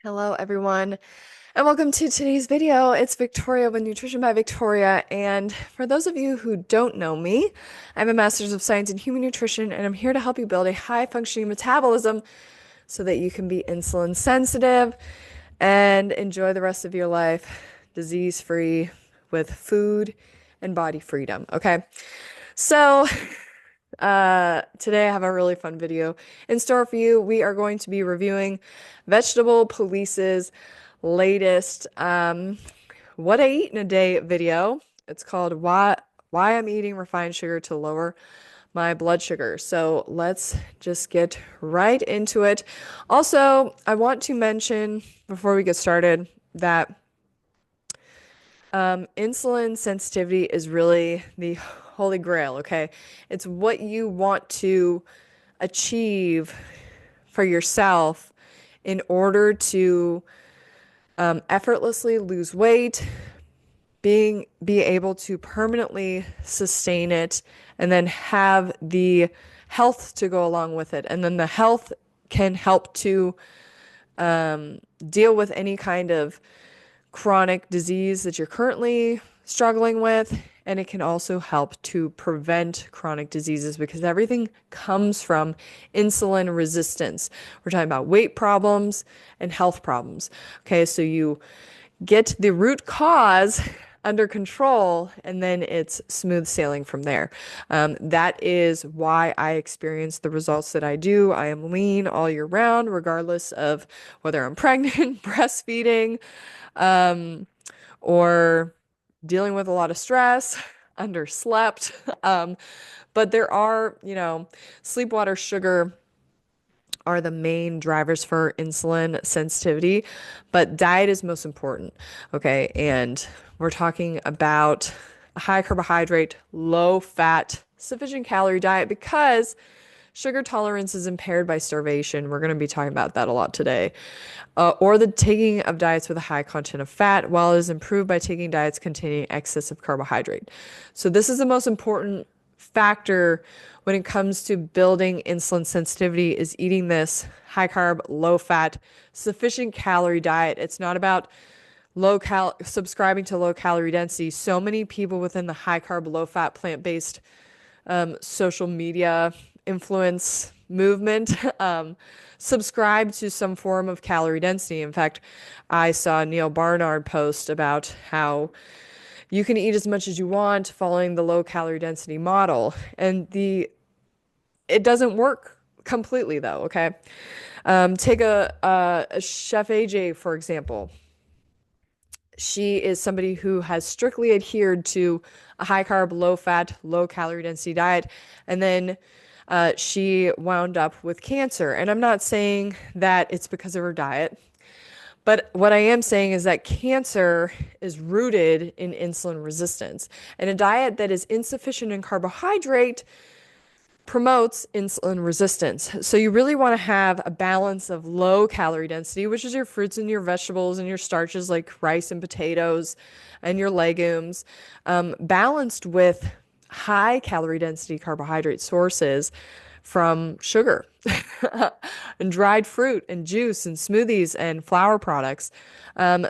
Hello, everyone, and welcome to today's video. It's Victoria with Nutrition by Victoria. And for those of you who don't know me, I have a Master's of Science in Human Nutrition, and I'm here to help you build a high-functioning metabolism so that you can be insulin sensitive and enjoy the rest of your life disease-free with food and body freedom. Okay, so today I have a really fun video in store for you. We are going to be reviewing Vegetable Police's latest what I eat in a day video. It's called Why I'm Eating Refined Sugar to Lower My Blood Sugar. So let's just get right into it. Also, I want to mention before we get started that insulin sensitivity is really the holy grail, okay? It's what you want to achieve for yourself in order to effortlessly lose weight, be able to permanently sustain it, and then have the health to go along with it. And then the health can help to deal with any kind of chronic disease that you're currently struggling with, and it can also help to prevent chronic diseases because everything comes from insulin resistance. We're talking about weight problems and health problems. Okay, so you get the root cause under control, and then it's smooth sailing from there. That is why I experience the results that I do. I am lean all year round, regardless of whether I'm pregnant, breastfeeding, or dealing with a lot of stress, underslept. But there are, sleep, water, sugar are the main drivers for insulin sensitivity, but diet is most important. Okay. And we're talking about a high carbohydrate, low fat, sufficient calorie diet because sugar tolerance is impaired by starvation. We're going to be talking about that a lot today. Or the taking of diets with a high content of fat, while it is improved by taking diets containing excess of carbohydrate. So this is the most important factor when it comes to building insulin sensitivity is eating this high carb, low fat, sufficient calorie diet. It's not about subscribing to low calorie density. So many people within the high carb, low fat, plant-based social media influence movement subscribe to some form of calorie density. In fact, I saw Neil Barnard post about how you can eat as much as you want following the low calorie density model, and it doesn't work completely though. Okay, take a Chef AJ for example. She is somebody who has strictly adhered to a high carb, low fat, low calorie density diet. And then she wound up with cancer. And I'm not saying that it's because of her diet, but what I am saying is that cancer is rooted in insulin resistance. And a diet that is insufficient in carbohydrate promotes insulin resistance. So you really want to have a balance of low calorie density, which is your fruits and your vegetables and your starches like rice and potatoes and your legumes, balanced with high calorie density carbohydrate sources from sugar and dried fruit and juice and smoothies and flour products,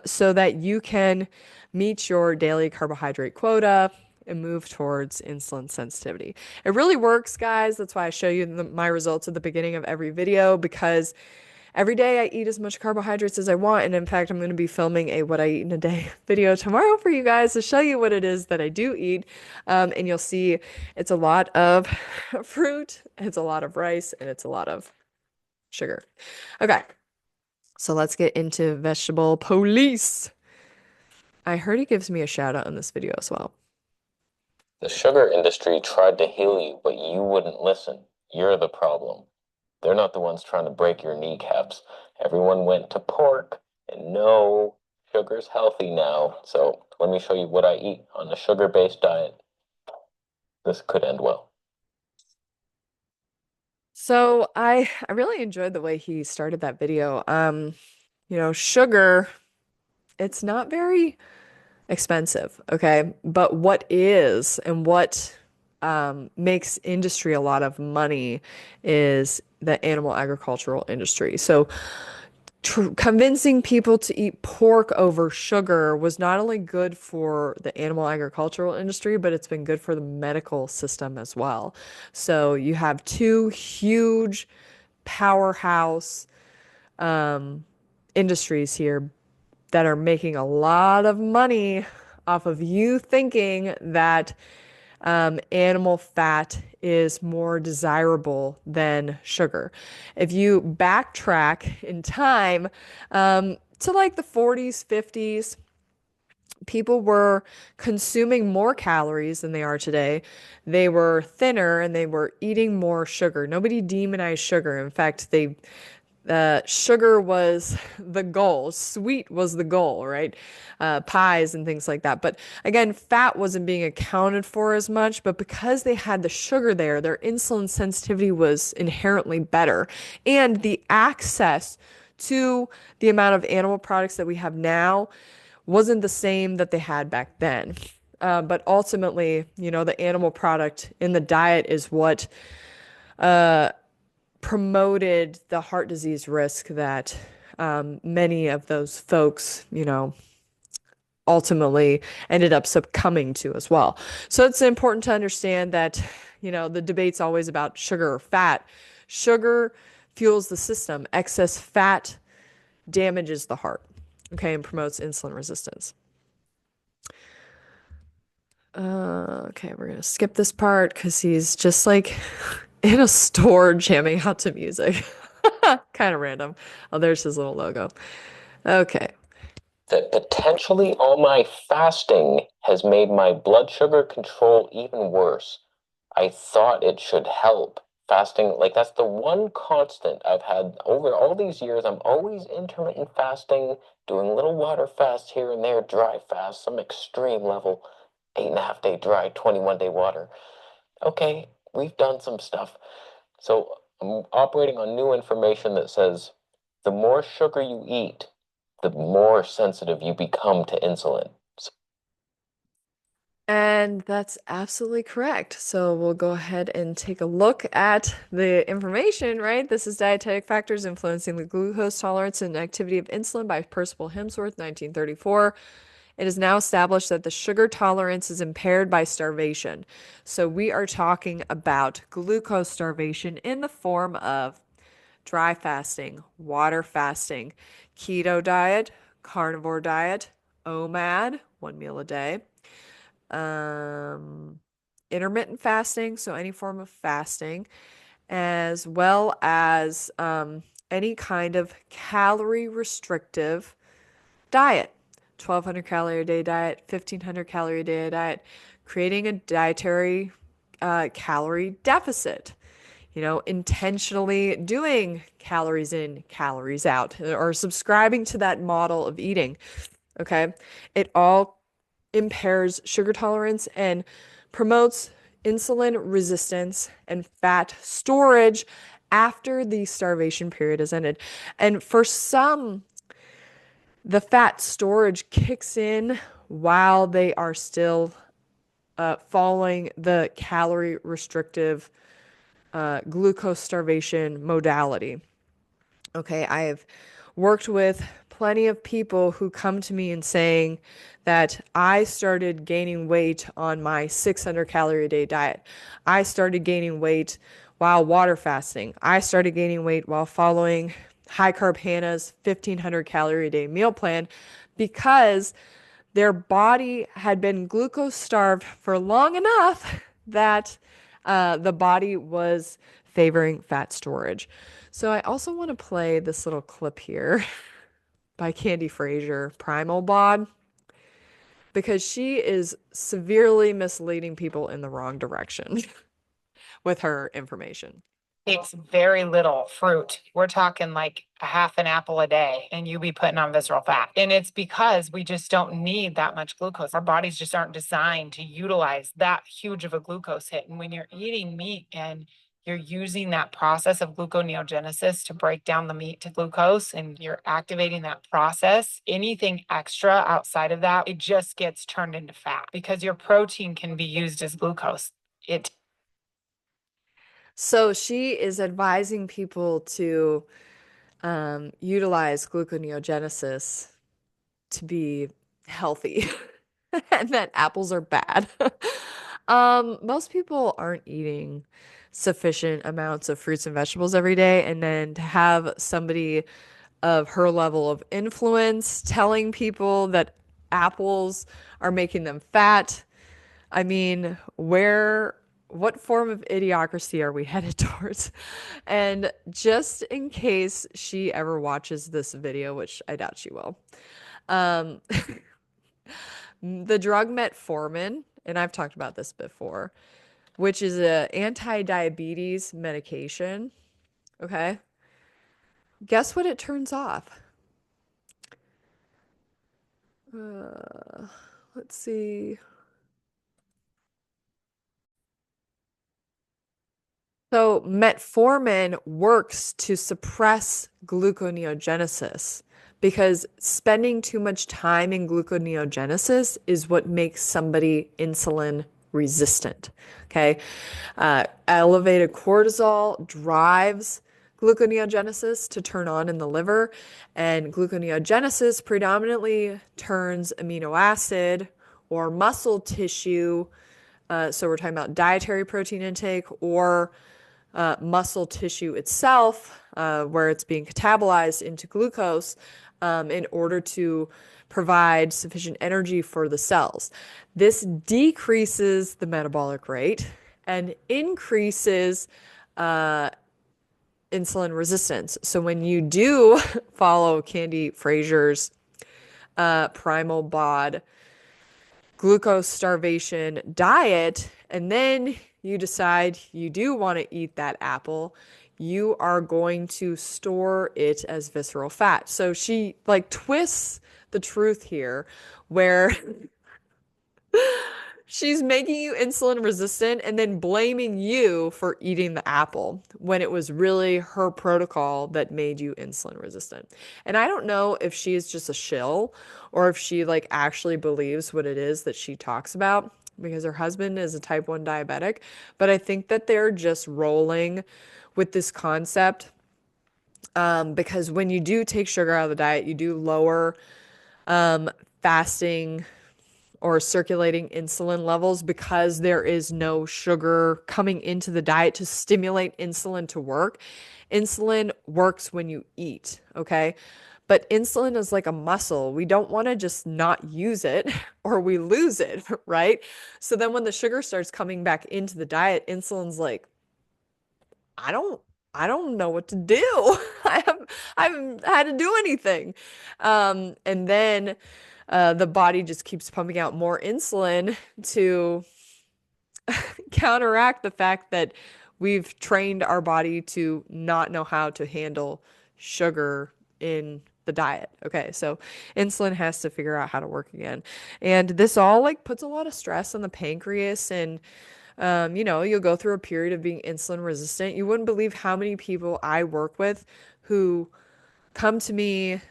so that you can meet your daily carbohydrate quota and move towards insulin sensitivity. It really works, guys. That's why I show you my results at the beginning of every video, because every day I eat as much carbohydrates as I want. And in fact, I'm going to be filming a what I eat in a day video tomorrow for you guys to show you what it is that I do eat. And you'll see it's a lot of fruit, it's a lot of rice, and it's a lot of sugar. Okay, so let's get into Vegetable Police. I heard he gives me a shout out in this video as well. The sugar industry tried to heal you, but you wouldn't listen. You're the problem. They're not the ones trying to break your kneecaps. Everyone went to pork, and no, sugar's healthy now. So let me show you what I eat on a sugar-based diet. This could end well. So I really enjoyed the way he started that video. Sugar, it's not very expensive, okay? But what is and what makes industry a lot of money is the animal agricultural industry. So convincing people to eat pork over sugar was not only good for the animal agricultural industry, but it's been good for the medical system as well. So you have two huge powerhouse industries here that are making a lot of money off of you thinking that animal fat is more desirable than sugar. If you backtrack in time to like the 40s, 50s, people were consuming more calories than they are today. They were thinner and they were eating more sugar. Nobody demonized sugar. In fact, sugar was the goal. Sweet was the goal, right? Pies and things like that. But again, fat wasn't being accounted for as much, but because they had the sugar there, their insulin sensitivity was inherently better. And the access to the amount of animal products that we have now wasn't the same that they had back then. But ultimately, the animal product in the diet is what promoted the heart disease risk that many of those folks, ultimately ended up succumbing to as well. So it's important to understand that, the debate's always about sugar or fat. Sugar fuels the system. Excess fat damages the heart, okay, and promotes insulin resistance. Okay, we're gonna skip this part because he's just like in a store jamming out to music. Kind of random. Oh, there's his little logo. Okay. That potentially all my fasting has made my blood sugar control even worse. I thought it should help. Fasting, like that's the one constant I've had over all these years. I'm always intermittent fasting, doing little water fasts here and there, dry fast, some extreme level, 8.5 day dry, 21-day water. Okay, we've done some stuff. So I'm operating on new information that says the more sugar you eat, the more sensitive you become to insulin. And that's absolutely correct. So we'll go ahead and take a look at the information, right? This is Dietetic Factors Influencing the Glucose Tolerance and Activity of Insulin by Percival Hemsworth, 1934. It is now established that the sugar tolerance is impaired by starvation. So we are talking about glucose starvation in the form of dry fasting, water fasting, keto diet, carnivore diet, OMAD, 1 meal a day, um, intermittent fasting, so any form of fasting, as well as any kind of calorie restrictive diet. 1,200 calorie a day diet, 1,500 calorie a day diet, creating a dietary calorie deficit. Intentionally doing calories in, calories out, or subscribing to that model of eating. Okay. It all impairs sugar tolerance and promotes insulin resistance and fat storage after the starvation period is ended. And for some, the fat storage kicks in while they are still following the calorie restrictive glucose starvation modality. Okay, I have worked with plenty of people who come to me and saying that I started gaining weight on my 600 calorie a day diet. I started gaining weight while water fasting. I started gaining weight while following High Carb Hannah's 1,500 calorie a day meal plan because their body had been glucose starved for long enough that the body was favoring fat storage. So I also want to play this little clip here by Candy Frazier, Primal Bod, because she is severely misleading people in the wrong direction with her information. Takes very little fruit. We're talking like a half an apple a day, and you be putting on visceral fat. And it's because we just don't need that much glucose. Our bodies just aren't designed to utilize that huge of a glucose hit. And when you're eating meat and you're using that process of gluconeogenesis to break down the meat to glucose and you're activating that process, anything extra outside of that, it just gets turned into fat because your protein can be used as glucose. It So she is advising people to utilize gluconeogenesis to be healthy and that apples are bad. Most people aren't eating sufficient amounts of fruits and vegetables every day, and then to have somebody of her level of influence telling people that apples are making them fat. I mean, what form of idiocracy are we headed towards? And just in case she ever watches this video, which I doubt she will, um, the drug metformin, and I've talked about this before, which is a anti-diabetes medication. Okay. Guess what it turns off? Uh, let's see. So metformin works to suppress gluconeogenesis because spending too much time in gluconeogenesis is what makes somebody insulin resistant. Okay. Elevated cortisol drives gluconeogenesis to turn on in the liver, and gluconeogenesis predominantly turns amino acid or muscle tissue. So we're talking about dietary protein intake or muscle tissue itself, where it's being catabolized into glucose in order to provide sufficient energy for the cells. This decreases the metabolic rate and increases insulin resistance. So when you do follow Candy Fraser's primal bod glucose starvation diet, and then you decide you do want to eat that apple, you are going to store it as visceral fat. So she like twists the truth here where she's making you insulin resistant and then blaming you for eating the apple when it was really her protocol that made you insulin resistant. And I don't know if she is just a shill or if she like actually believes what it is that she talks about because her husband is a type 1 diabetic, but I think that they're just rolling with this concept because when you do take sugar out of the diet, you do lower fasting or circulating insulin levels because there is no sugar coming into the diet to stimulate insulin to work. Insulin works when you eat, okay? But insulin is like a muscle. We don't want to just not use it or we lose it, right? So then when the sugar starts coming back into the diet, insulin's like, I don't I don't know what to do. I haven't had to do anything. And then the body just keeps pumping out more insulin to counteract the fact that we've trained our body to not know how to handle sugar in the diet. Okay, so insulin has to figure out how to work again. And this all like puts a lot of stress on the pancreas and you'll go through a period of being insulin resistant. You wouldn't believe how many people I work with who come to me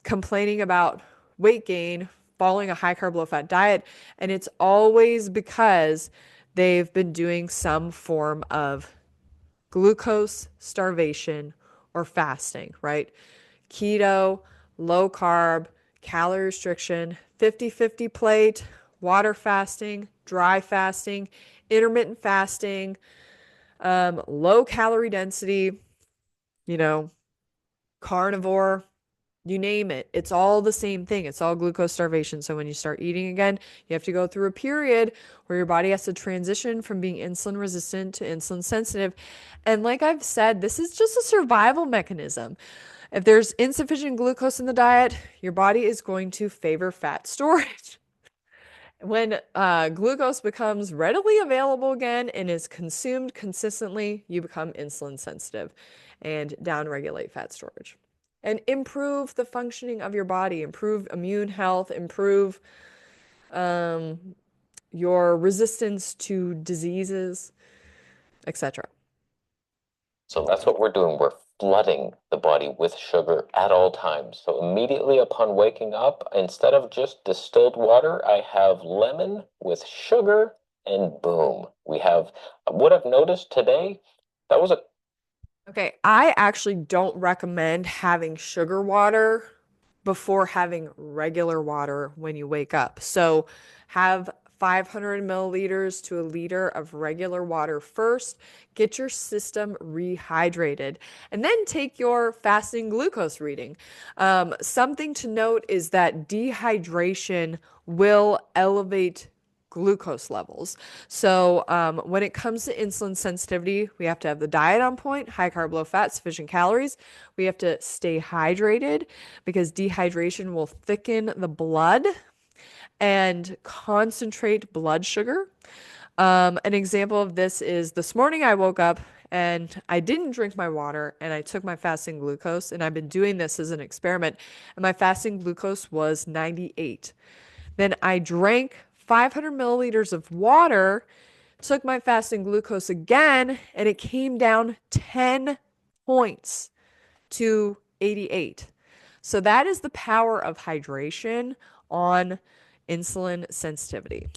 complaining about weight gain, following a high carb, low fat diet, and it's always because they've been doing some form of glucose starvation or fasting, right? Keto, low carb, calorie restriction, 50-50 plate, water fasting, dry fasting, intermittent fasting, low calorie density, you know, carnivore, you name it. It's all the same thing. It's all glucose starvation. So when you start eating again, you have to go through a period where your body has to transition from being insulin resistant to insulin sensitive. And like I've said, this is just a survival mechanism. If there's insufficient glucose in the diet, your body is going to favor fat storage. When glucose becomes readily available again and is consumed consistently, you become insulin sensitive and downregulate fat storage and improve the functioning of your body, improve immune health, improve your resistance to diseases, etc. So that's what we're doing. We're flooding the body with sugar at all times. So immediately upon waking up, instead of just distilled water, I have lemon with sugar, and boom, we have what I've noticed today. That was a Okay, I actually don't recommend having sugar water before having regular water when you wake up. So have 500 milliliters to a liter of regular water first. Get your system rehydrated, and then take your fasting glucose reading. Something to note is that dehydration will elevate glucose levels. So, when it comes to insulin sensitivity, we have to have the diet on point, high carb, low fat, sufficient calories. We have to stay hydrated because dehydration will thicken the blood and concentrate blood sugar. An example of this is this morning I woke up and I didn't drink my water and I took my fasting glucose, and I've been doing this as an experiment, and my fasting glucose was 98. Then I drank 500 milliliters of water, took my fasting glucose again, and it came down 10 points to 88. So that is the power of hydration on insulin sensitivity.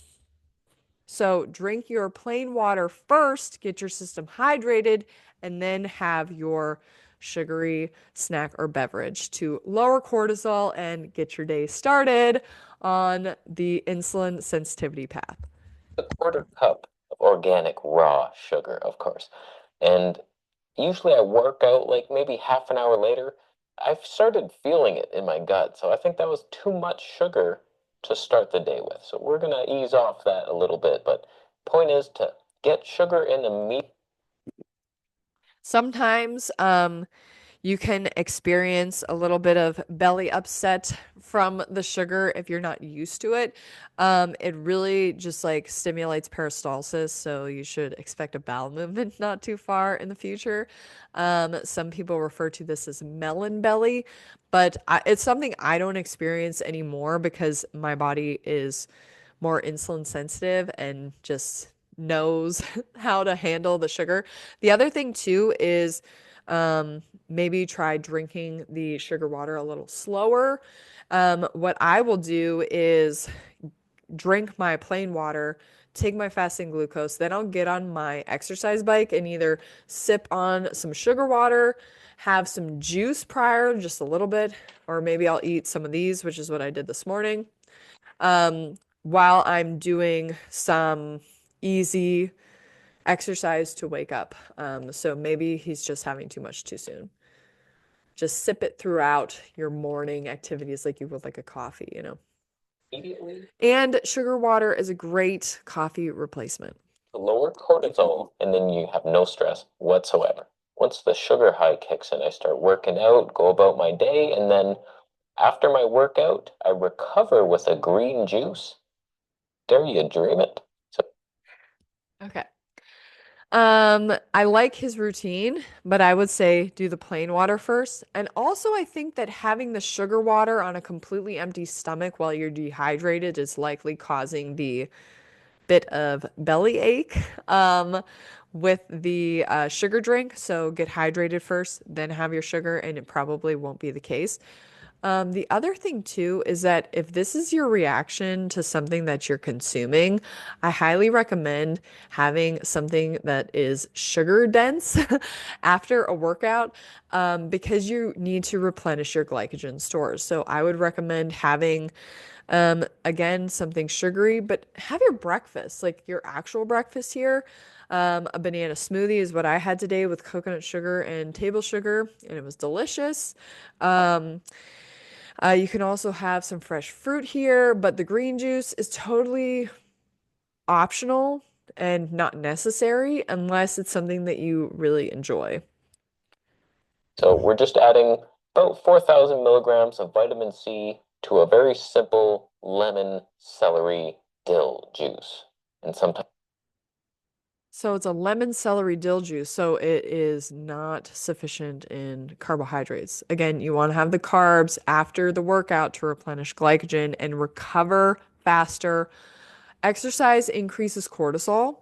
So drink your plain water first, get your system hydrated, and then have your sugary snack or beverage to lower cortisol and get your day started on the insulin sensitivity path. A quarter cup of organic raw sugar, of course. And usually I work out like maybe half an hour later. I've started feeling it in my gut. So I think that was too much sugar to start the day with. So we're going to ease off that a little bit. But point is to get sugar in the meat. Sometimes you can experience a little bit of belly upset from the sugar if you're not used to it. It really just like stimulates peristalsis, so you should expect a bowel movement not too far in the future. Some people refer to this as melon belly, but it's something I don't experience anymore because my body is more insulin sensitive and just knows how to handle the sugar. The other thing too is maybe try drinking the sugar water a little slower. What I will do is drink my plain water, take my fasting glucose, then I'll get on my exercise bike and either sip on some sugar water, have some juice prior, just a little bit, or maybe I'll eat some of these, which is what I did this morning, while I'm doing some easy exercise to wake up. So maybe he's just having too much too soon. Just sip it throughout your morning activities like you would like a coffee, you know. Immediately And sugar water is a great coffee replacement. to lower cortisol, and then you have no stress whatsoever. Once the sugar high kicks in, I start working out, go about my day, and then after my workout, I recover with a green juice. Dare you dream it? So Okay. I like his routine, but I would say do the plain water first. And also, I think that having the sugar water on a completely empty stomach while you're dehydrated is likely causing the bit of belly ache with the sugar drink. So get hydrated first, then have your sugar, and it probably won't be the case. The other thing too is that if this is your reaction to something that you're consuming, I highly recommend having something that is sugar dense after a workout, because you need to replenish your glycogen stores. So I would recommend having, again, something sugary, but have your breakfast, like your actual breakfast here. A banana smoothie is what I had today with coconut sugar and table sugar, and it was delicious. You can also have some fresh fruit here, but the green juice is totally optional and not necessary unless it's something that you really enjoy. so we're just adding about 4,000 milligrams of vitamin C to a very simple lemon, celery, dill juice. And sometimes So it's a lemon celery dill juice, so it is not sufficient in carbohydrates. Again, you want to have the carbs after the workout to replenish glycogen and recover faster. Exercise increases cortisol.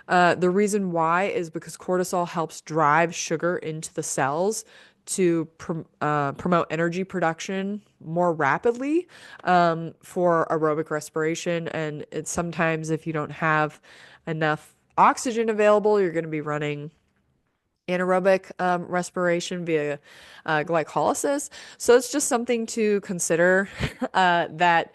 The reason why is because cortisol helps drive sugar into the cells to promote energy production more rapidly, for aerobic respiration. And it's sometimes if you don't have enough oxygen available, you're going to be running anaerobic respiration via glycolysis. So it's just something to consider that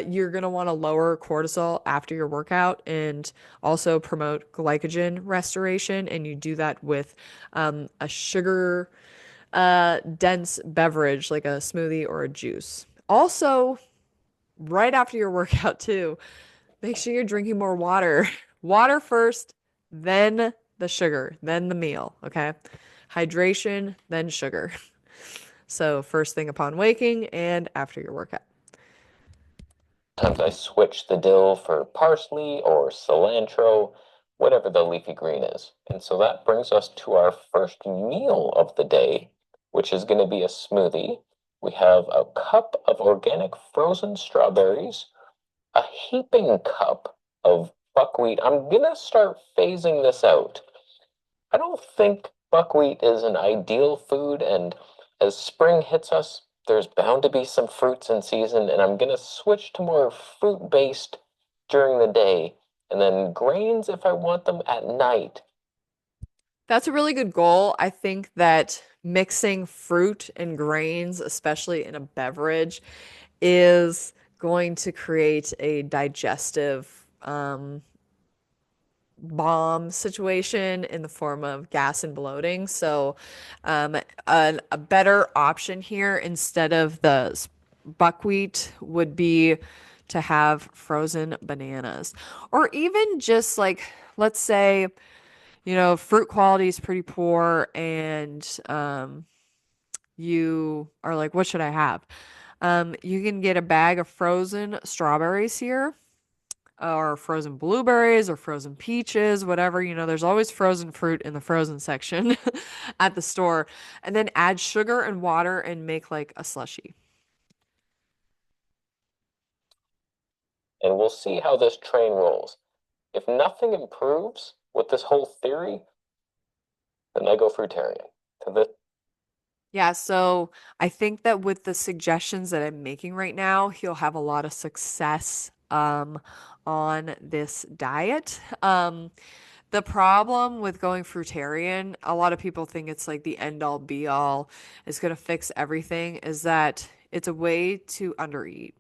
you're going to want to lower cortisol after your workout and also promote glycogen restoration. And you do that with a sugar dense beverage like a smoothie or a juice. Also, right after your workout, too, make sure you're drinking more water. Water first, then the sugar, then the meal, okay? Hydration, then sugar. So, first thing upon waking and after your workout. Sometimes I switch the dill for parsley or cilantro, whatever the leafy green is. And so that brings us to our first meal of the day, which is going to be a smoothie. We have a cup of organic frozen strawberries, a heaping cup of buckwheat. I'm going to start phasing this out. I don't think buckwheat is an ideal food, and as spring hits us, there's bound to be some fruits in season, and I'm gonna switch to more fruit-based during the day, and then grains if I want them at night. That's a really good goal. I think that mixing fruit and grains, especially in a beverage, is going to create a digestive bomb situation in the form of gas and bloating. So, a better option here instead of the buckwheat would be to have frozen bananas, or even just like, let's say, fruit quality is pretty poor and you are like, what should I have? You can get a bag of frozen strawberries here or frozen blueberries or frozen peaches, whatever. There's always frozen fruit in the frozen section at the store. And then add sugar and water and make like a slushy. And we'll see how this train rolls. If nothing improves with this whole theory, then I go fruitarian. To the Yeah, so I think that with the suggestions that I'm making right now, he'll have a lot of success on this diet. The problem with going fruitarian, a lot of people think it's like the end all be all, it's going to fix everything, is that it's a way to undereat.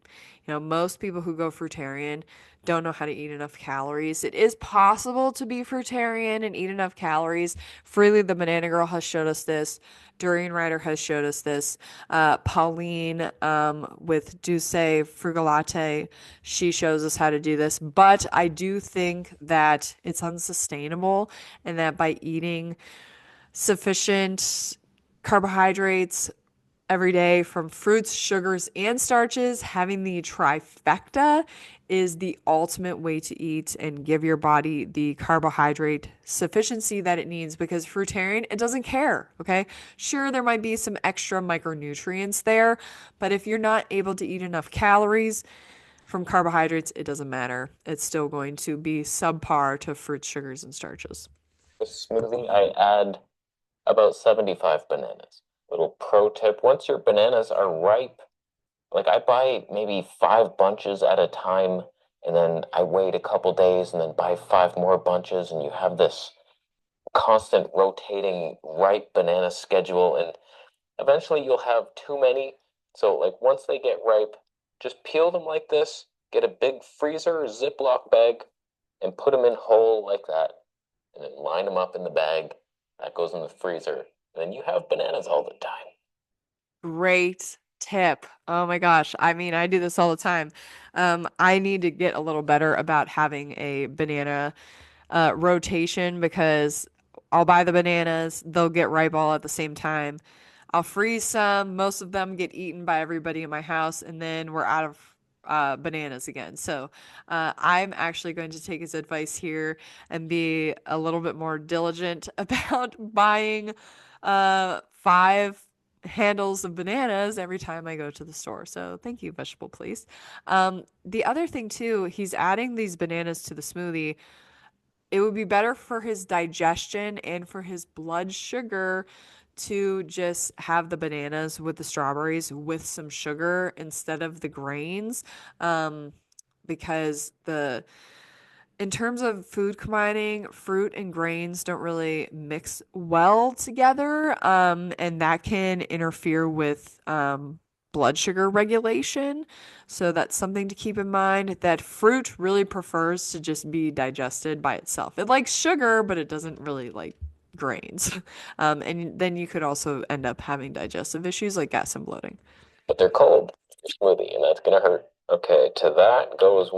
Most people who go fruitarian don't know how to eat enough calories. It is possible to be fruitarian and eat enough calories. Freely the Banana Girl has showed us this. Durian Rider has showed us this. Pauline with Douce Frugalatte, she shows us how to do this. But I do think that it's unsustainable and that by eating sufficient carbohydrates every day from fruits, sugars, and starches, having the trifecta is the ultimate way to eat and give your body the carbohydrate sufficiency that it needs, because fruitarian, it doesn't care, okay? Sure, there might be some extra micronutrients there, but if you're not able to eat enough calories from carbohydrates, it doesn't matter. It's still going to be subpar to fruits, sugars, and starches. smoothie, I add about 75 bananas. Little pro tip, once your bananas are ripe, like I buy maybe 5 bunches at a time, and then I wait a couple days and then buy 5 more bunches, and you have this constant rotating ripe banana schedule, and eventually you'll have too many. So like once they get ripe, just peel them like this, get a big freezer Ziploc bag, and put them in whole like that, and then line them up in the bag. That goes in the freezer. And then you have bananas all the time. Great tip. Oh my gosh. I mean, I do this all the time. I need to get a little better about having a banana rotation because I'll buy the bananas, they'll get ripe all at the same time. I'll freeze some, most of them get eaten by everybody in my house, and then we're out of bananas again. So I'm actually going to take his advice here and be a little bit more diligent about buying 5 handles of bananas every time I go to the store. So thank you, Vegetable Please. The other thing too, he's adding these bananas to the smoothie. It would be better for his digestion and for his blood sugar to just have the bananas with the strawberries with some sugar instead of the grains, because In terms of food combining, fruit and grains don't really mix well together, and that can interfere with blood sugar regulation. So that's something to keep in mind that fruit really prefers to just be digested by itself. It likes sugar, but it doesn't really like grains. And then you could also end up having digestive issues like gas and bloating. But they're cold. Your smoothie, and that's gonna hurt. Okay, to that goes.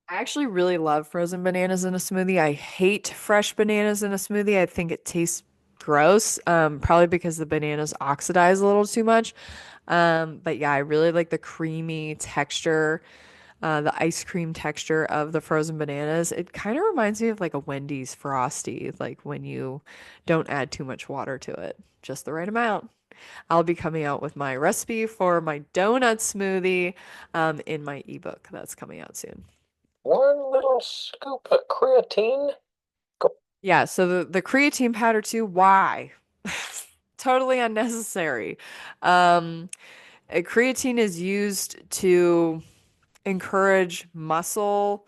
I actually really love frozen bananas in a smoothie. I hate fresh bananas in a smoothie. I think it tastes gross, probably because the bananas oxidize a little too much. But yeah, I really like the creamy texture, the ice cream texture of the frozen bananas. It kind of reminds me of like a Wendy's Frosty, like when you don't add too much water to it, just the right amount. I'll be coming out with my recipe for my donut smoothie, in my ebook that's coming out soon. One little scoop of creatine. Go. Yeah, so the creatine powder too, why? Totally unnecessary. Um, Creatine is used to encourage muscle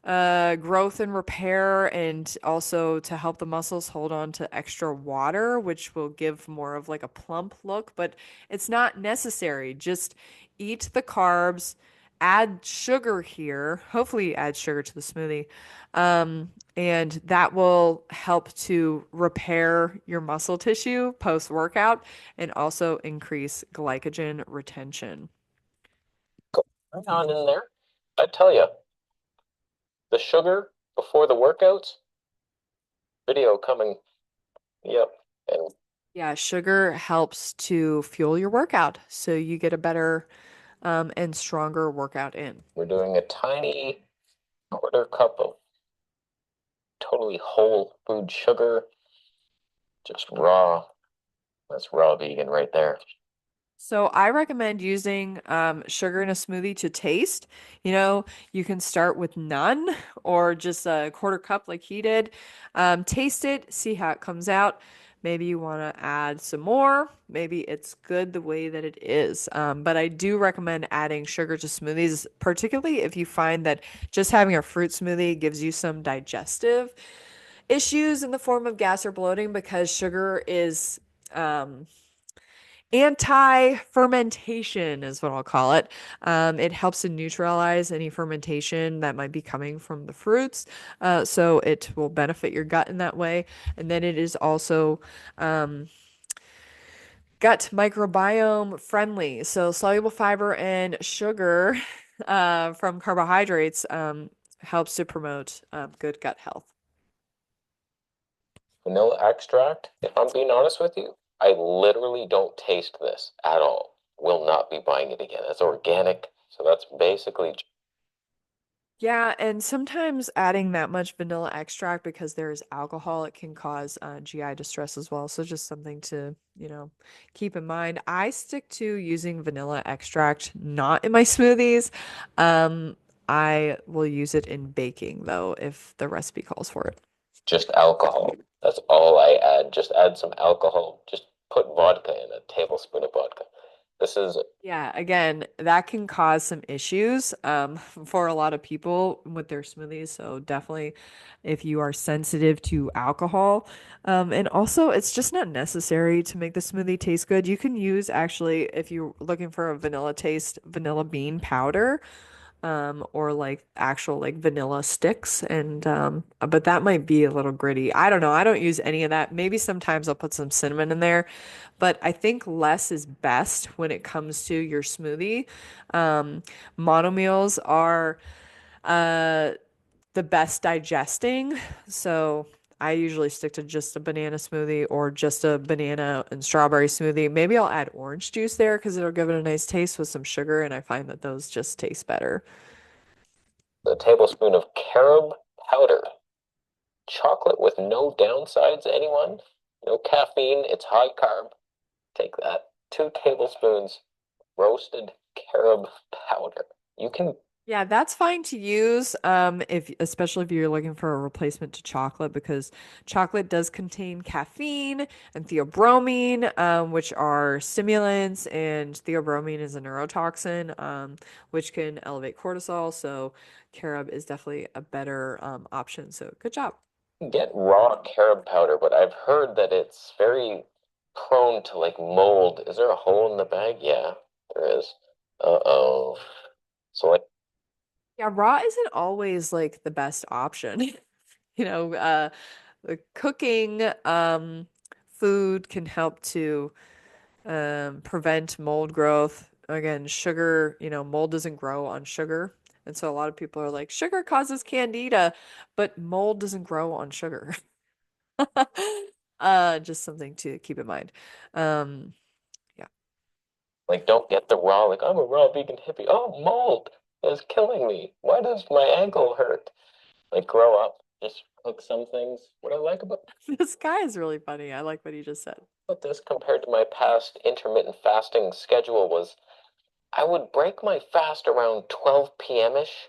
growth and repair, and also to help the muscles hold on to extra water, which will give more of like a plump look, but it's not necessary. Just eat the carbs, add sugar here, hopefully add sugar to the smoothie. And that will help to repair your muscle tissue post workout and also increase glycogen retention. Hang on in there. I tell you, the sugar before the workouts video coming. Yep. And Yeah, sugar helps to fuel your workout so you get a better and stronger workout in. we're doing a tiny quarter cup of totally whole food sugar, just raw. That's raw vegan right there. So I recommend using sugar in a smoothie to taste. You know, you can start with none or just a quarter cup like he did. Taste it, see how it comes out. Maybe you want to add some more. Maybe it's good the way that it is. But I do recommend adding sugar to smoothies, particularly if you find that just having a fruit smoothie gives you some digestive issues in the form of gas or bloating because sugar is um, anti-fermentation is what I'll call it. It helps to neutralize any fermentation that might be coming from the fruits, so it will benefit your gut in that way. And then it is also um, gut microbiome friendly, so soluble fiber and sugar from carbohydrates helps to promote good gut health. Vanilla extract, if I'm being honest with you, I literally don't taste this at all. Will not be buying it again. It's organic, so that's basically Yeah, and sometimes adding that much vanilla extract because there is alcohol, it can cause GI distress as well. So just something to, keep in mind. I stick to using vanilla extract not in my smoothies. Um, I will use it in baking though, if the recipe calls for it. just alcohol. That's all I add. Just add some alcohol. Just put vodka in a tablespoon of vodka. This is Yeah, again, that can cause some issues for a lot of people with their smoothies. So definitely, if you are sensitive to alcohol, and also it's just not necessary to make the smoothie taste good. You can use actually, if you're looking for a vanilla taste, vanilla bean powder, or like actual like vanilla sticks, and but that might be a little gritty. I don't know. I don't use any of that. Maybe sometimes I'll put some cinnamon in there, but I think less is best when it comes to your smoothie. Monomeals are uh the best digesting, so I usually stick to just a banana smoothie or just a banana and strawberry smoothie. Maybe I'll add orange juice there because it'll give it a nice taste with some sugar, and I find that those just taste better. a tablespoon of carob powder. Chocolate with no downsides, anyone? No caffeine, it's high carb. Take that. 2 tablespoons roasted carob powder. You can Yeah, that's fine to use, if especially if you're looking for a replacement to chocolate, because chocolate does contain caffeine and theobromine, which are stimulants, and theobromine is a neurotoxin, which can elevate cortisol. So carob is definitely a better option. So good job. Get raw carob powder, but I've heard that it's very prone to like mold. Is there a hole in the bag? Yeah, there is. Uh-oh. So like Yeah, raw isn't always like the best option. You know, the cooking food can help to prevent mold growth. Again, sugar, mold doesn't grow on sugar. And so a lot of people are like, sugar causes candida, but mold doesn't grow on sugar. Just something to keep in mind. Um, yeah. don't get the raw, like I'm a raw vegan hippie. Oh, mold is killing me. Why does my ankle hurt? Like grow up. Just cook some things. What I like This guy is really funny. I like what he just said. about this compared to my past intermittent fasting schedule was I would break my fast around 12 p.m.-ish,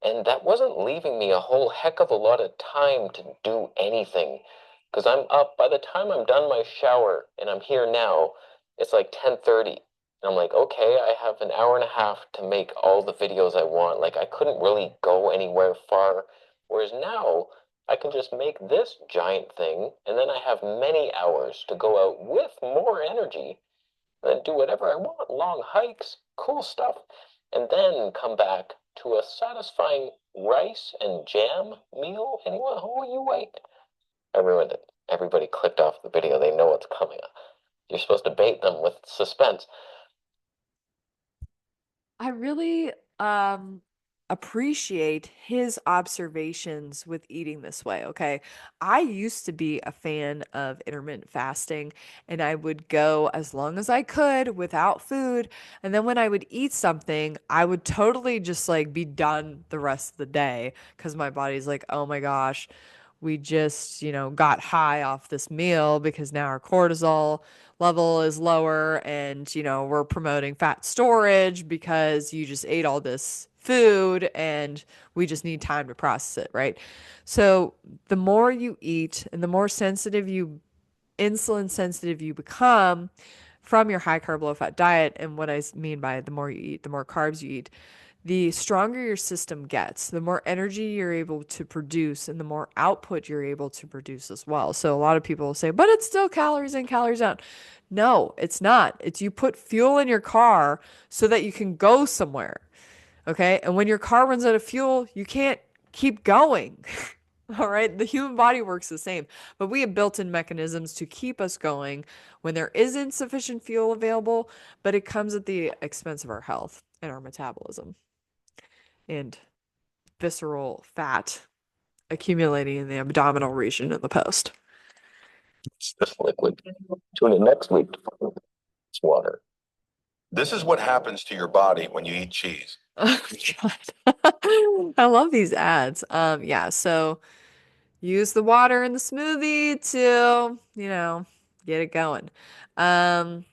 and that wasn't leaving me a whole heck of a lot of time to do anything. Because I'm up, by the time I'm done my shower and I'm here now, it's like 10:30. And I'm like, okay, I have an hour and a half to make all the videos I want. Like, I couldn't really go anywhere far. Whereas now, I can just make this giant thing, and then I have many hours to go out with more energy and do whatever I want, long hikes, cool stuff, and then come back to a satisfying rice and jam meal. Anyone? Oh, you wait. I ruined it. Everybody clicked off the video. They know what's coming. You're supposed to bait them with suspense. I really appreciate his observations with eating this way, okay? I used to be a fan of intermittent fasting, and I would go as long as I could without food, and then when I would eat something, I would totally just like be done the rest of the day because my body's like, "Oh my gosh, we just, got high off this meal because now our cortisol level is lower and, we're promoting fat storage because you just ate all this food and we just need time to process it, right? So the more you eat and the more insulin sensitive you become from your high carb, low fat diet, and what I mean by the more you eat, the more carbs you eat, the stronger your system gets, the more energy you're able to produce, and the more output you're able to produce as well. So a lot of people will say, but it's still calories in, calories out. No, it's not. It's you put fuel in your car so that you can go somewhere. Okay. And when your car runs out of fuel, you can't keep going. All right. The human body works the same, but we have built in mechanisms to keep us going when there isn't sufficient fuel available, but it comes at the expense of our health and our metabolism and visceral fat accumulating in the abdominal region in the post. It's this liquid. Tune in next week to find out it's water. This is what happens to your body when you eat cheese. Oh God. I love these ads. Yeah, so use the water in the smoothie to, get it going. Um,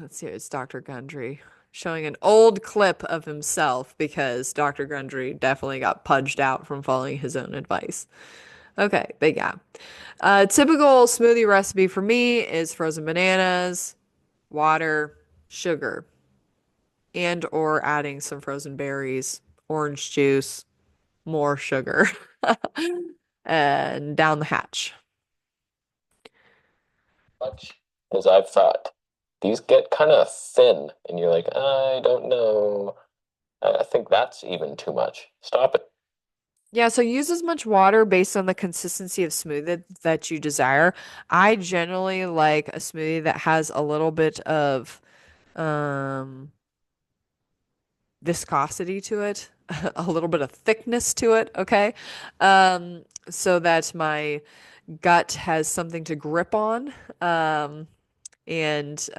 let's see, it's Dr. Gundry showing an old clip of himself because Dr. Gundry definitely got pudged out from following his own advice. Okay, but yeah. Typical smoothie recipe for me is frozen bananas, water, sugar, and or adding some frozen berries, orange juice, more sugar, and down the hatch. Much as I've thought. These get kind of thin, and you're like, I don't know. I think that's even too much. Stop it. Yeah, so use as much water based on the consistency of smoothie that you desire. I generally like a smoothie that has a little bit of um viscosity to it, a little bit of thickness to it, okay? So that my gut has something to grip on. And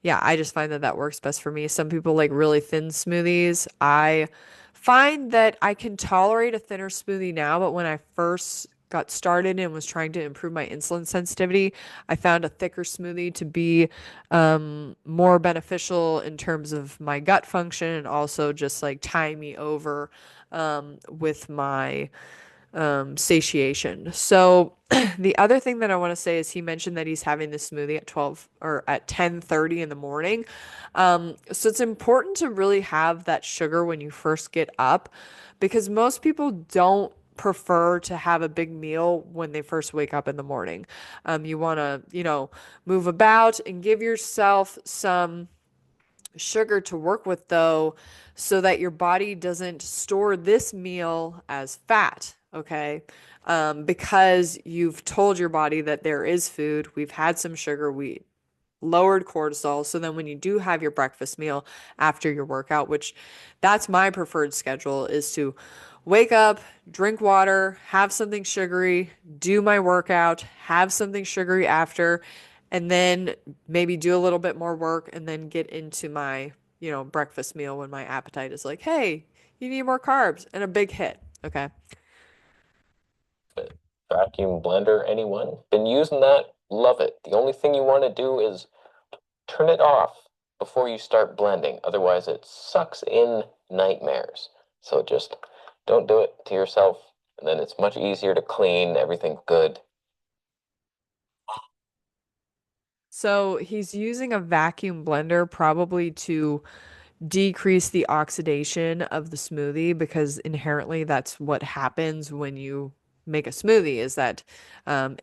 yeah, I just find that that works best for me. Some people like really thin smoothies. I find that I can tolerate a thinner smoothie now, but when I first got started and was trying to improve my insulin sensitivity, I found a thicker smoothie to be more beneficial in terms of my gut function and also just like tying me over with my satiation. So the other thing that I want to say is he mentioned that he's having this smoothie at 12 or at 10:30 in the morning. So it's important to really have that sugar when you first get up because most people don't prefer to have a big meal when they first wake up in the morning. You want to, move about and give yourself some sugar to work with though, so that your body doesn't store this meal as fat, okay? Because you've told your body that there is food, we've had some sugar, we lowered cortisol. So then when you do have your breakfast meal after your workout, which that's my preferred schedule, is to wake up, drink water, have something sugary, do my workout, have something sugary after, and then maybe do a little bit more work and then get into my, breakfast meal when my appetite is like, hey, you need more carbs and a big hit. Okay. Vacuum blender, anyone? Been using that? Love it. The only thing you want to do is turn it off before you start blending. Otherwise, it sucks in nightmares. So just don't do it to yourself. And then it's much easier to clean. Everything's good. So he's using a vacuum blender probably to decrease the oxidation of the smoothie because inherently that's what happens when you make a smoothie is that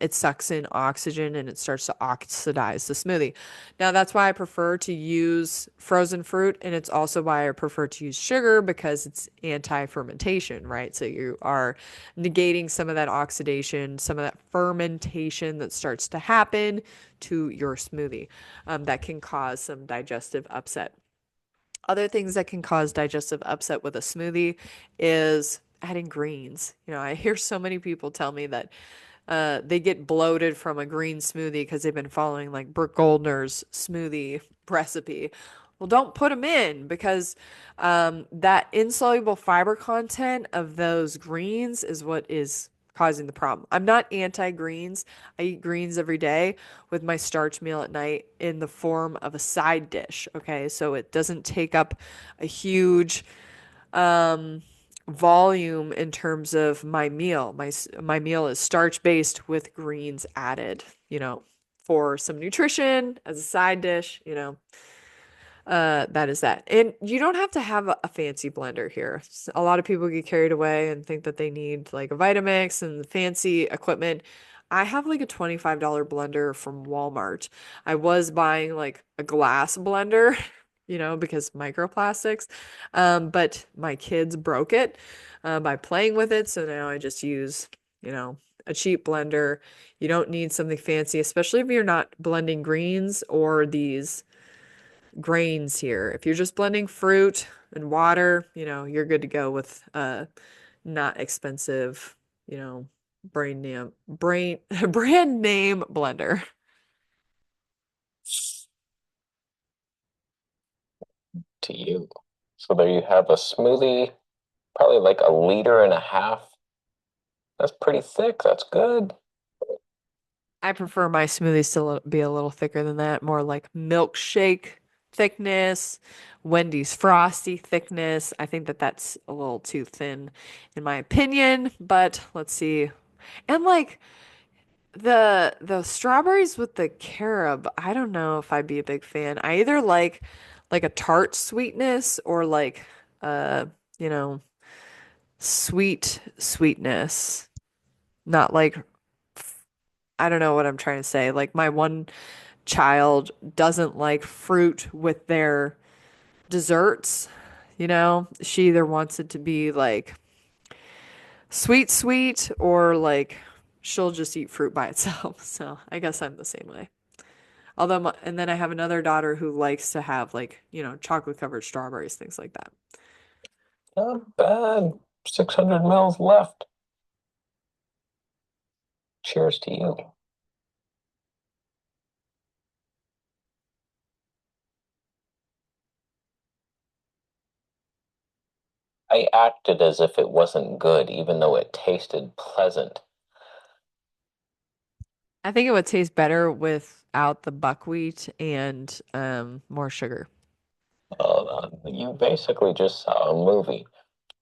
it sucks in oxygen and it starts to oxidize the smoothie. Now that's why I prefer to use frozen fruit and it's also why I prefer to use sugar because it's anti-fermentation, right? So you are negating some of that oxidation, some of that fermentation that starts to happen to your smoothie that can cause some digestive upset. Other things that can cause digestive upset with a smoothie is adding greens. I hear so many people tell me that they get bloated from a green smoothie because they've been following like Brooke Goldner's smoothie recipe. Well, don't put them in because that insoluble fiber content of those greens is what is causing the problem. I'm not anti-greens. I eat greens every day with my starch meal at night in the form of a side dish, okay? So it doesn't take up a huge volume in terms of my meal. My meal is starch-based with greens added, for some nutrition as a side dish. That is that. And you don't have to have a fancy blender here. A lot of people get carried away and think that they need like a Vitamix and fancy equipment. I have like a $25 blender from Walmart. I was buying like a glass blender, because microplastics. But my kids broke it by playing with it. So now I just use, a cheap blender. You don't need something fancy, especially if you're not blending greens or these grains here. If you're just blending fruit and water, you're good to go with not expensive, brand name brand name blender. To you. So there you have a smoothie, probably like a liter and a half. That's pretty thick. That's good. I prefer my smoothies to be a little thicker than that, more like milkshake thickness, Wendy's Frosty thickness. I think that that's a little too thin in my opinion, but let's see. And like the strawberries with the carob, I don't know if I'd be a big fan. I either like a tart sweetness or like uh, you know, sweetness. Not like I don't know what I'm trying to say. Like my one child doesn't like fruit with their desserts, She either wants it to be like sweet or like she'll just eat fruit by itself. So, I guess I'm the same way. Although, and then I have another daughter who likes to have like, chocolate covered strawberries, things like that. Not bad. 600 mils left. Cheers to you. I acted as if it wasn't good, even though it tasted pleasant. I think it would taste better without the buckwheat and more sugar. You basically just saw a movie.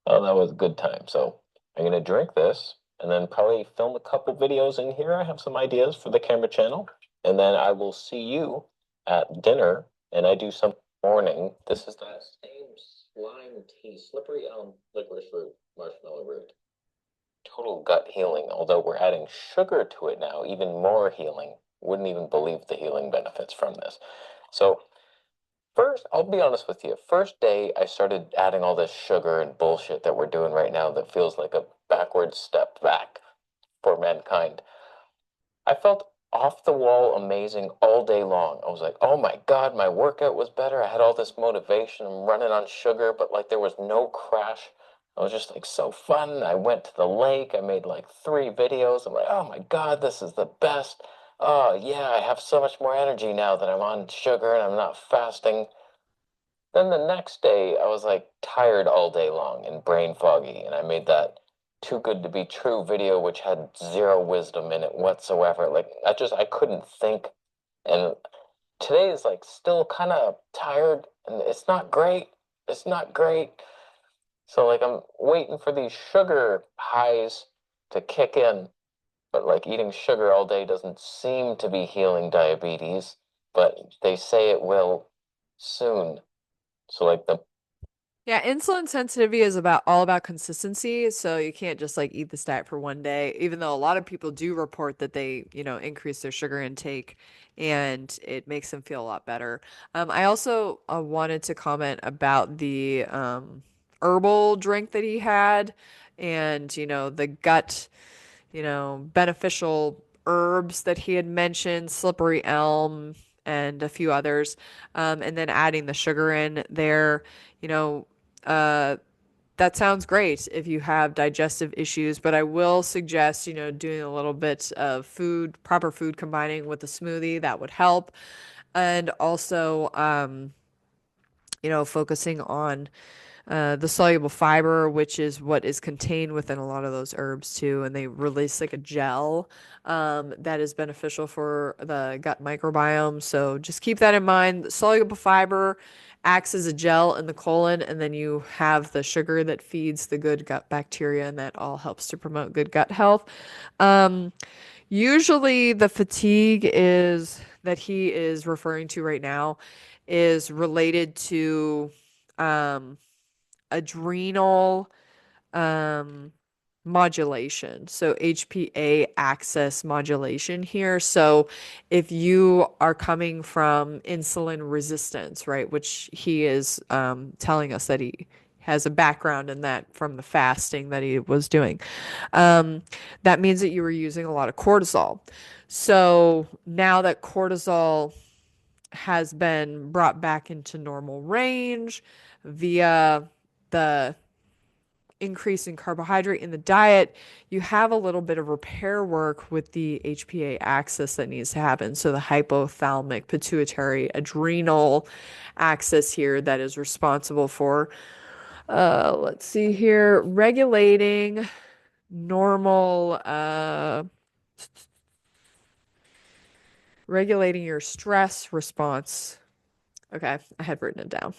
Oh, that was a good time. So I'm gonna drink this and then probably film a couple videos in here. I have some ideas for the camera channel. And then I will see you at dinner and I do some morning. This is that same slime tea, slippery elm licorice root, marshmallow root. Total gut healing, although we're adding sugar to it now, even more healing. Wouldn't even believe the healing benefits from this. So first, I'll be honest with you. First day, I started adding all this sugar and bullshit that we're doing right now that feels like a backward step back for mankind. I felt off the wall amazing all day long. I was like, oh my God, my workout was better. I had all this motivation. I'm running on sugar, but like there was no crash. I was just like so fun. I went to the lake. I made like 3 videos. I'm like, oh my God, this is the best. Oh yeah, I have so much more energy now that I'm on sugar and I'm not fasting. Then the next day, I was like tired all day long and brain foggy, and I made that too good to be true video, which had zero wisdom in it whatsoever. Like, I couldn't think. And today is like still kind of tired, and it's not great. It's not great. So, like, I'm waiting for these sugar highs to kick in, but like eating sugar all day doesn't seem to be healing diabetes, but they say it will soon. So, like, the Yeah, insulin sensitivity is about all about consistency. So you can't just like eat this diet for one day, even though a lot of people do report that they, increase their sugar intake and it makes them feel a lot better. I also wanted to comment about the herbal drink that he had and, the gut, beneficial herbs that he had mentioned, slippery elm and a few others, and then adding the sugar in there, you know, uh, that sounds great if you have digestive issues, but I will suggest, doing a little bit of proper food combining with a smoothie that would help. And also, focusing on the soluble fiber, which is what is contained within a lot of those herbs too, and they release like a gel that is beneficial for the gut microbiome. So just keep that in mind. Soluble fiber acts as a gel in the colon, and then you have the sugar that feeds the good gut bacteria, and that all helps to promote good gut health. Um, Usually, the fatigue is that he is referring to right now is related to um, adrenal um, modulation. So HPA axis modulation here. So if you are coming from insulin resistance, right, which he is telling us that he has a background in that from the fasting that he was doing. Um, that means that you were using a lot of cortisol. So now that cortisol has been brought back into normal range via the increase in carbohydrate in the diet, you have a little bit of repair work with the HPA axis that needs to happen. So the hypothalamic pituitary adrenal axis here that is responsible for, let's see here, normal, regulating your stress response. Okay, I had written it down.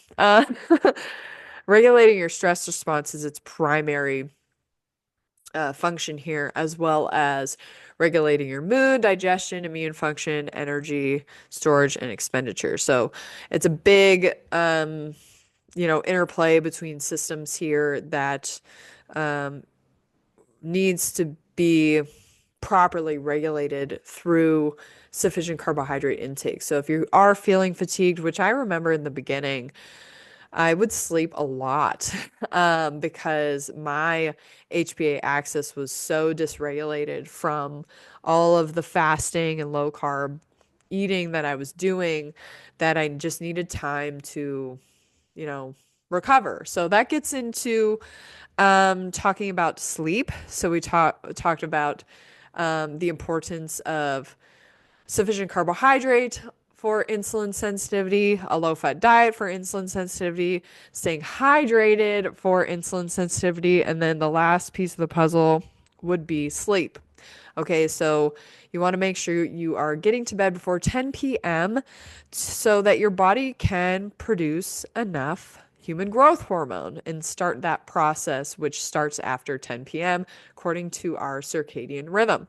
Regulating your stress response is its primary function here, as well as regulating your mood, digestion, immune function, energy, storage, and expenditure. So it's a big, interplay between systems here that um, needs to be properly regulated through sufficient carbohydrate intake. So if you are feeling fatigued, which I remember in the beginning, I would sleep a lot because my HPA axis was so dysregulated from all of the fasting and low carb eating that I was doing that I just needed time to, recover. So that gets into talking about sleep. So we talked about the importance of sufficient carbohydrate for insulin sensitivity, a low fat diet for insulin sensitivity, staying hydrated for insulin sensitivity, and then the last piece of the puzzle would be sleep. Okay, so you want to make sure you are getting to bed before 10 p.m. so that your body can produce enough human growth hormone and start that process, which starts after 10 p.m., according to our circadian rhythm.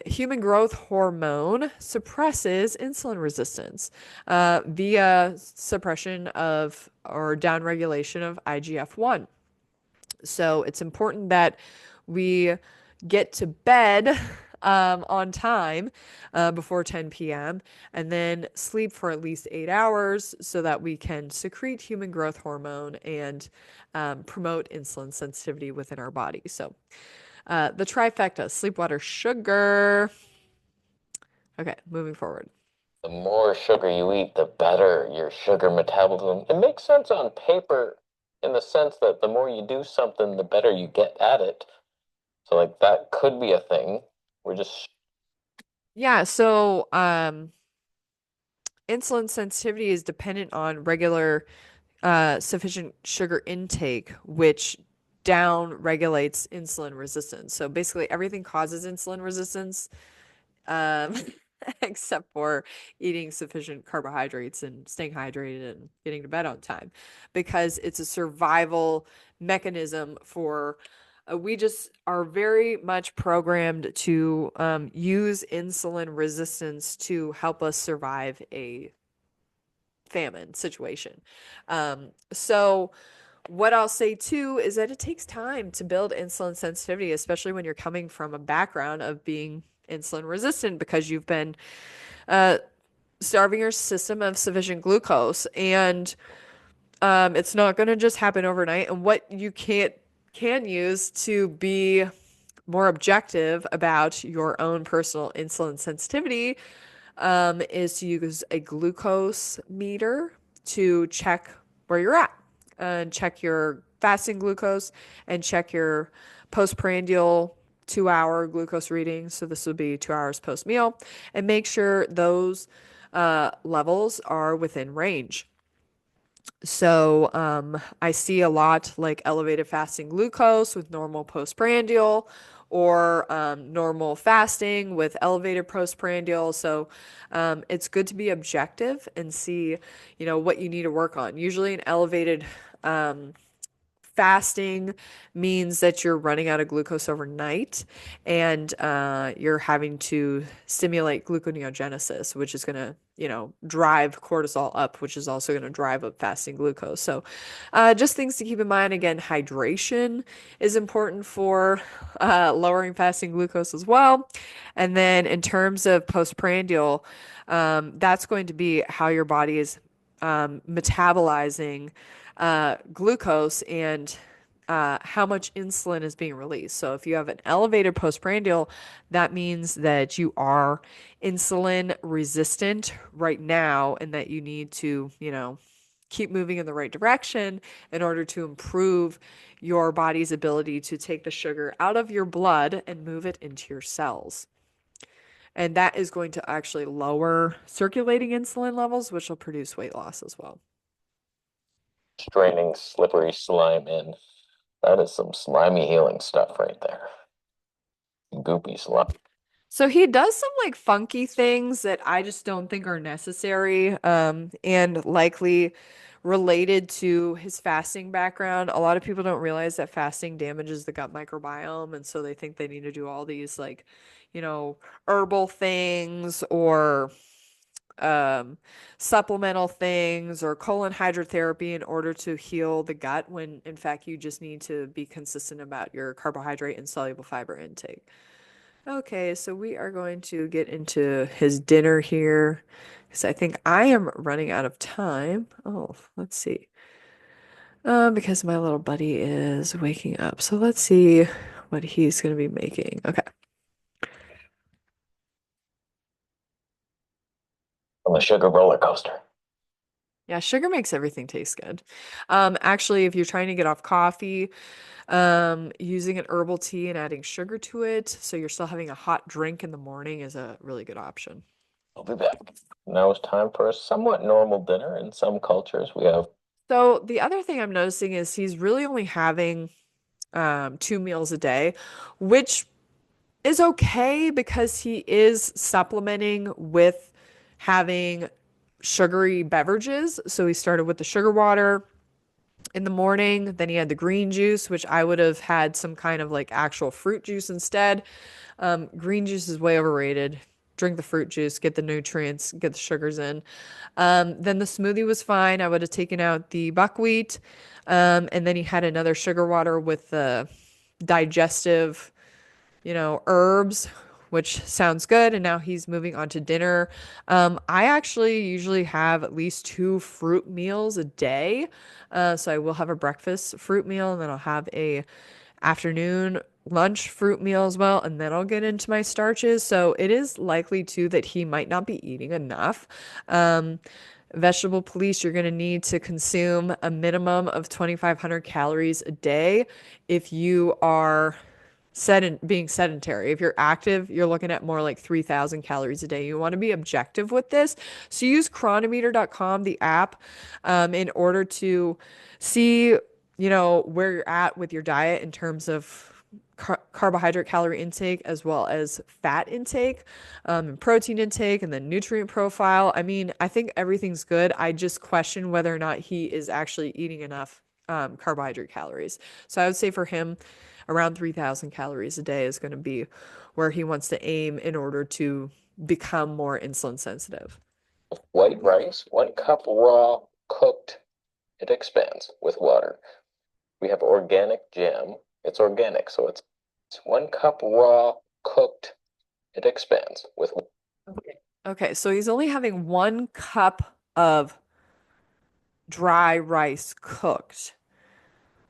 Human growth hormone suppresses insulin resistance via suppression of or downregulation of IGF-1. So it's important that we get to bed on time before 10 p.m. and then sleep for at least 8 hours so that we can secrete human growth hormone and promote insulin sensitivity within our body. So the trifecta, sleep, water, sugar. Okay, moving forward. The more sugar you eat, the better your sugar metabolism. It makes sense on paper in the sense that the more you do something, the better you get at it. So like that could be a thing. We're just Yeah, so insulin sensitivity is dependent on regular sufficient sugar intake, which down regulates insulin resistance. So basically, everything causes insulin resistance, um, except for eating sufficient carbohydrates and staying hydrated and getting to bed on time, because it's a survival mechanism for. We just are very much programmed to use insulin resistance to help us survive a famine situation. So what I'll say too is that it takes time to build insulin sensitivity, especially when you're coming from a background of being insulin resistant because you've been uh, starving your system of sufficient glucose. And it's not going to just happen overnight. And what you can use to be more objective about your own personal insulin sensitivity is to use a glucose meter to check where you're at and check your fasting glucose and check your postprandial 2 hour glucose reading. So this would be 2 hours post meal, and make sure those levels are within range. So I see a lot like elevated fasting glucose with normal postprandial or normal fasting with elevated postprandial. So it's good to be objective and see, what you need to work on. Usually an elevated fasting means that you're running out of glucose overnight and you're having to stimulate gluconeogenesis, which is going to, drive cortisol up, which is also going to drive up fasting glucose. So just things to keep in mind. Again, hydration is important for lowering fasting glucose as well. And then in terms of postprandial, that's going to be how your body is metabolizing glucose and how much insulin is being released. So if you have an elevated postprandial, that means that you are insulin resistant right now and that you need to, keep moving in the right direction in order to improve your body's ability to take the sugar out of your blood and move it into your cells. And that is going to actually lower circulating insulin levels, which will produce weight loss as well. straining slippery slime in. That is some slimy healing stuff right there. Goopy slime. So he does some like funky things that I just don't think are necessary, and likely related to his fasting background. A lot of people don't realize that fasting damages the gut microbiome, and so they think they need to do all these like, herbal things or um, supplemental things or colon hydrotherapy in order to heal the gut, when in fact you just need to be consistent about your carbohydrate and soluble fiber intake. Okay, so we are going to get into his dinner here because I think I am running out of time. Oh, let's see. Because my little buddy is waking up. So let's see what he's going to be making. Okay. On the sugar roller coaster. Yeah, sugar makes everything taste good. Actually, if you're trying to get off coffee, using an herbal tea and adding sugar to it, so you're still having a hot drink in the morning is a really good option. I'll be back. Now it's time for a somewhat normal dinner. In some cultures, we have So the other thing I'm noticing is he's really only having 2 meals a day, which is okay because he is supplementing with having sugary beverages. So he started with the sugar water in the morning. Then he had the green juice, which I would have had some kind of like actual fruit juice instead. Green juice is way overrated. Drink the fruit juice, get the nutrients, get the sugars in. Then the smoothie was fine. I would have taken out the buckwheat. And then he had another sugar water with the digestive, herbs, which sounds good. And now he's moving on to dinner. I actually usually have at least 2 fruit meals a day. So I will have a breakfast fruit meal, and then I'll have a afternoon lunch fruit meal as well, and then I'll get into my starches. So it is likely too that he might not be eating enough. Vegetable police, you're going to need to consume a minimum of 2,500 calories a day if you are being sedentary. If you're active, you're looking at more like 3,000 calories a day. You want to be objective with this. So use chronometer.com, the app, in order to see, where you're at with your diet in terms of carbohydrate calorie intake as well as fat intake, and protein intake, and then nutrient profile. I mean, I think everything's good. I just question whether or not he is actually eating enough carbohydrate calories. So I would say for him, around 3,000 calories a day is going to be where he wants to aim in order to become more insulin sensitive. White rice, 1 cup raw, cooked, it expands with water. We have organic jam. It's organic, so it's 1 cup raw, cooked, it expands with. Okay, so he's only having 1 cup of dry rice cooked,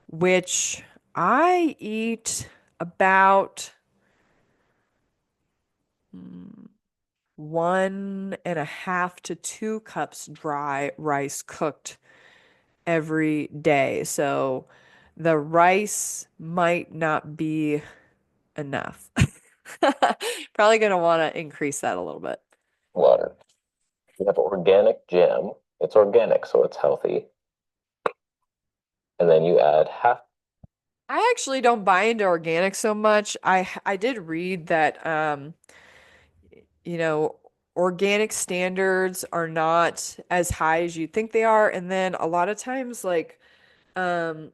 which I eat about 1.5 to 2 cups dry rice cooked every day. So the rice might not be enough. Probably going to want to increase that a little bit. Water. We have organic jam. It's organic, so it's healthy. And then you add half. I actually don't buy into organic so much. I did read that you know, organic standards are not as high as you think they are. And then a lot of times like um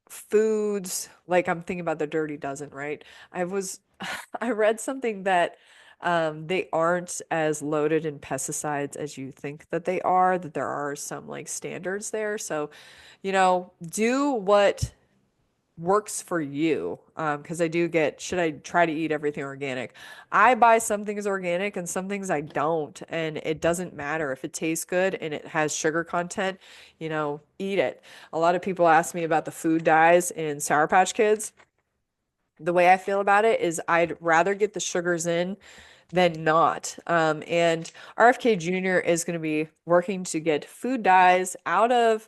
foods, like I'm thinking about the Dirty Dozen, right? I was I read something that they aren't as loaded in pesticides as you think that they are, that there are some like standards there. So, do what works for you. Because I do get, should I try to eat everything organic? I buy some things organic and some things I don't, and it doesn't matter if it tastes good and it has sugar content, eat it. A lot of people ask me about the food dyes in Sour Patch Kids. The way I feel about it is I'd rather get the sugars in than not. And RFK Jr. is going to be working to get food dyes out of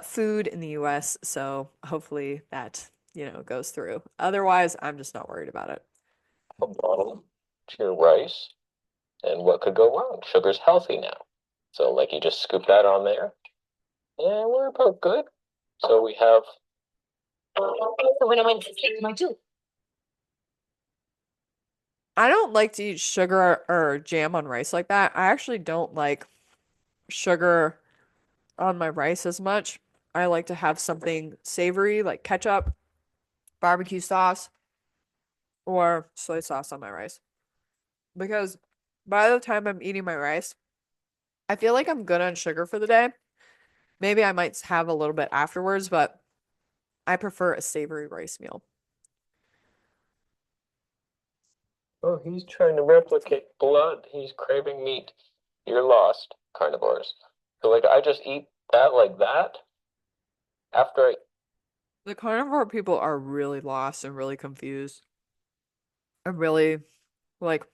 food in the US. So hopefully that, goes through. Otherwise, I'm just not worried about it. A bottle to your rice. And what could go wrong? Sugar's healthy now. So like you just scoop that on there. And we're about good. So we have. When I went to take my tooth. I don't like to eat sugar or jam on rice like that. I actually don't like sugar on my rice as much. I like to have something savory like ketchup, barbecue sauce, or soy sauce on my rice. Because by the time I'm eating my rice, I feel like I'm good on sugar for the day. Maybe I might have a little bit afterwards, but I prefer a savory rice meal. Oh, he's trying to replicate blood. He's craving meat. You're lost, carnivores. So like I just eat that like that after I. The carnivore people are really lost and really confused and really like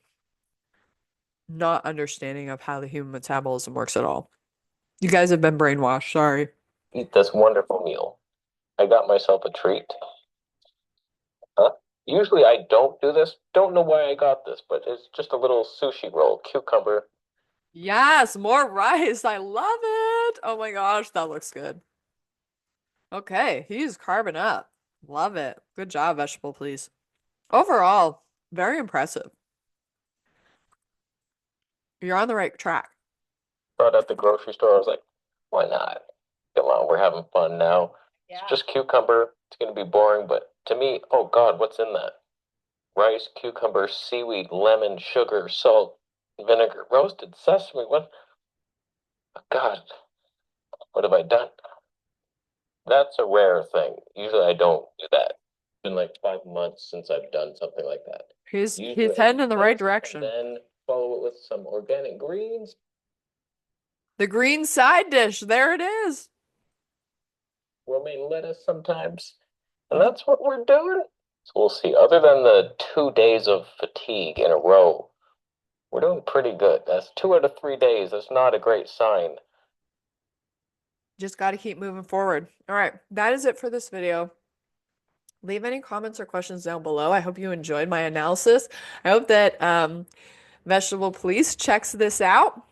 not understanding of how the human metabolism works at all. You guys have been brainwashed, sorry. Eat this wonderful meal. I got myself a treat. Huh? Usually I don't do this. Don't know why I got this, but it's just a little sushi roll, cucumber. Yes, more rice. I love it. Oh my gosh, that looks good. Okay, he's carving up. Love it. Good job, vegetable, please. Overall, Very impressive. You're on the right track. Brought at the grocery store. I was like, why not? Come on, we're having fun now. It's Yeah. just cucumber. It's going to be boring, but to me, oh God, what's in that? Rice, cucumber, seaweed, lemon, sugar, salt, vinegar, roasted sesame. What? God, what have I done? That's a rare thing. Usually I don't do that. It's been like 5 months since I've done something like that. He's Usually I heading eat in the right this and direction. then follow it with some organic greens. The green side dish, there it is. Romaine lettuce sometimes. And that's what we're doing. So we'll see. Other than the 2 days of fatigue in a row, we're doing pretty good. That's 2 out of 3 days. That's not a great sign. Just got to keep moving forward. All right, that is it for this video. Leave any comments or questions down below. I hope you enjoyed my analysis. I hope that Vegetable Police checks this out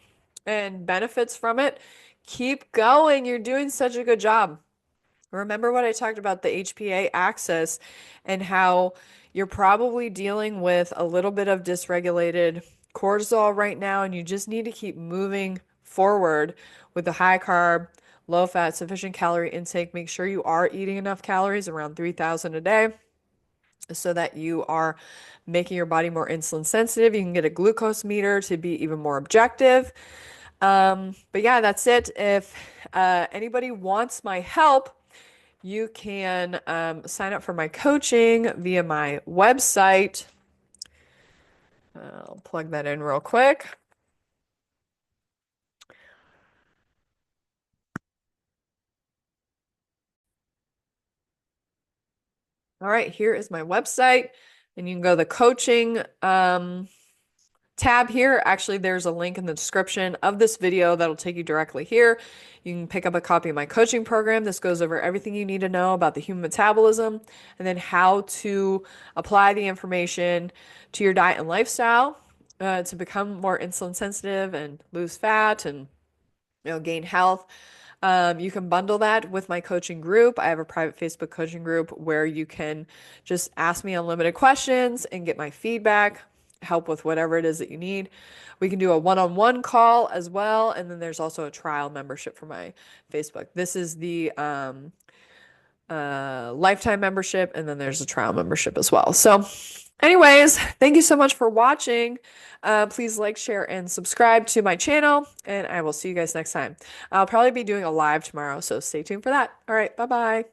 and benefits from it. Keep going. You're doing such a good job. Remember what I talked about the HPA axis and how you're probably dealing with a little bit of dysregulated cortisol right now, and you just need to keep moving forward with the high carb, low fat, sufficient calorie intake. Make sure you are eating enough calories, around 3,000 a day, so that you are making your body more insulin sensitive. You can get a glucose meter to be even more objective. But yeah, that's it. If anybody wants my help, you can sign up for my coaching via my website. I'll plug that in real quick. All right, here is my website, and you can go to the coaching tab here. Actually, there's a link in the description of this video that'll take you directly here. You can pick up a copy of my coaching program. This goes over everything you need to know about the human metabolism and then how to apply the information to your diet and lifestyle to become more insulin sensitive and lose fat and gain health. You can bundle that with my coaching group. I have a private Facebook coaching group where you can just ask me unlimited questions and get my feedback, help with whatever it is that you need. We can do a one-on-one call as well. And then there's also a trial membership for my Facebook. This is the lifetime membership, and then there's a trial membership as well. So anyways, thank you so much for watching. Please like, share, and subscribe to my channel, and I will see you guys next time. I'll probably be doing a live tomorrow, so stay tuned for that. All right, bye-bye.